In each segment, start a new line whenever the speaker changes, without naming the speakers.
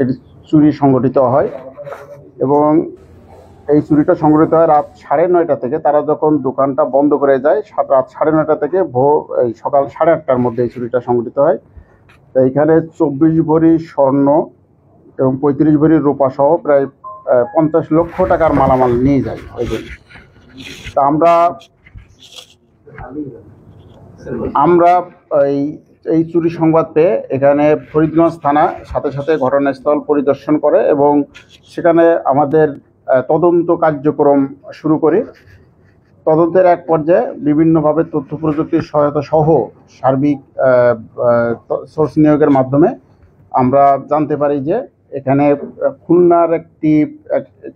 এটি চুরি সংগঠিত হয় এবং এই চুরিটা সংগঠিত হয় রাত 9:30 থেকে। তারা যখন দোকানটা বন্ধ করে যায় রাত 9:30 থেকে এই সকাল 8:30টার মধ্যে এই চুরিটা সংগঠিত হয়। তো এইখানে 24 ভরি স্বর্ণ এবং 35 ভরি রূপা সহ প্রায় 50 লক্ষ টাকার মালামাল নিয়ে যায় ওই দিন। তা আমরা এই চুরি সংবাদ পেয়ে এখানে ফরিদগঞ্জ থানা সাথে সাথে ঘটনাস্থল পরিদর্শন করে এবং সেখানে আমাদের তদন্ত কার্যক্রম শুরু করি। তদন্তের এক পর্যায়ে বিভিন্নভাবে তথ্য প্রযুক্তির সহায়তা সহ সার্বিক সোর্স নিয়োগের মাধ্যমে আমরা জানতে পারি যে এখানে খুলনার একটি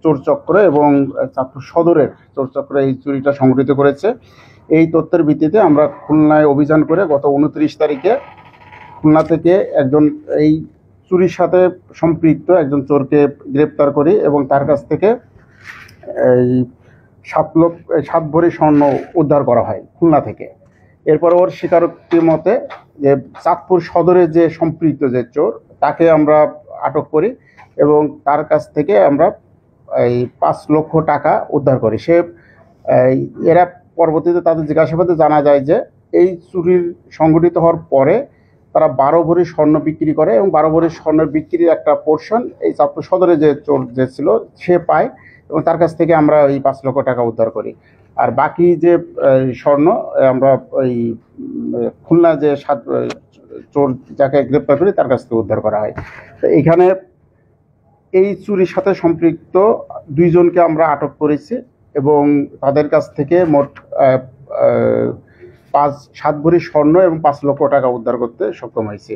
চোরচক্র এবং চাঁদপুর সদরের চোরচক্র এই চুরিটা সংগঠিত করেছে। এই তথ্যের ভিত্তিতে আমরা খুলনায় অভিযান করে গত 29 তারিখে খুলনা থেকে একজন এই চুরির সাথে সম্পৃক্ত একজন চোরকে গ্রেপ্তার করি এবং তার কাছ থেকে এই 7 ভরি স্বর্ণ উদ্ধার করা হয় খুলনা থেকে। এরপর ওর স্বীকারোক্তি মতে যে চাঁদপুর সদরে যে সম্পৃক্ত যে চোর তাকে আমরা আটক করি এবং তার কাছ থেকে আমরা এই 5 লক্ষ টাকা উদ্ধার করি। এরা পরবর্তীতে তাদের জিজ্ঞাসাবাদে জানা যায় যে এই চুরির সংঘটিত হওয়ার পরে তারা 12 ভরি স্বর্ণ বিক্রি করে এবং 12 ভরি স্বর্ণ বিক্রির একটা পোর্শন এই চাঁদপুর সদরে যে চোর যে ছিল সে পায় এবং তার কাছ থেকে আমরা এই 5 লক্ষ টাকা উদ্ধার করি। আর বাকি যে স্বর্ণ আমরা ওই খুলনা যে চোর যাকে গ্রেপ্তার করি তার কাছ থেকে উদ্ধার করা হয়। তো এখানে এই চুরির সাথে সম্পৃক্ত 2 জনকে আমরা আটক করেছি এবং তাদের কাছ থেকে মোট 7 ভরি স্বর্ণ এবং 5 লক্ষ টাকা উদ্ধার করতে সক্ষম হয়েছে।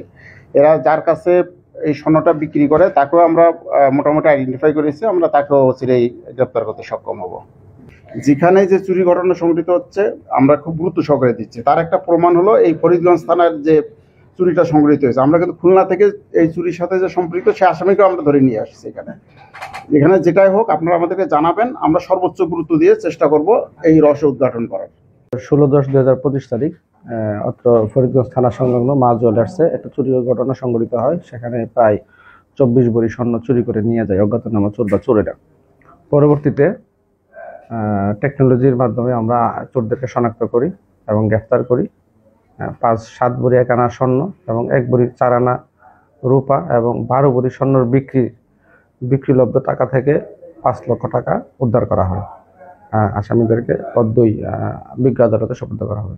এরা যার কাছে এই স্বর্ণটা বিক্রি করে তাকেও আমরা মোটামুটি আইডেন্টিফাই করেছি, আমরা তাকেও চিরেই গ্রেপ্তার করতে সক্ষম হব। যেখানে যে চুরি ঘটনা সংঘটিত হচ্ছে আমরা খুব গুরুত্ব সহকারে দিচ্ছি। তার একটা প্রমাণ হলো এই ফরিদগঞ্জ থানার যে চুরিটা সংঘটিত হয়েছে। আমরা কিন্তু খুলনা থেকে এই চুরির সাথে যে সম্পৃক্ত সে আসামিকেও আমরা ধরে নিয়ে আসছি। এখানে যেটাই হোক আপনারা আমাদেরকে জানাবেন, আমরা সর্বোচ্চ গুরুত্ব দিয়ে চেষ্টা করব এই রহস্য উদ্ঘাটন করার।
16/10/2025 তারিখ অত্র ফরিদগঞ্জ থানা সংলগ্ন মা জুয়েলার্সে একটা চুরি ঘটনা সংঘটিত হয়। সেখানে প্রায় 24 ভরি স্বর্ণ চুরি করে নিয়ে যায় অজ্ঞাতনামা চোর বা চোরেরা। পরবর্তীতে টেকনোলজির মাধ্যমে আমরা চোরদেরকে শনাক্ত করি এবং গ্রেফতার করি। 7 ভরি 1 আনা স্বর্ণ এবং 1 ভরি 4 আনা রূপা এবং 12 ভরি স্বর্ণর বিক্রিলব্ধ টাকা থেকে 5 লক্ষ টাকা উদ্ধার করা হয়। আসামিদেরকে পদ্মই বিজ্ঞ আদালতে সোপর্দ করা হবে।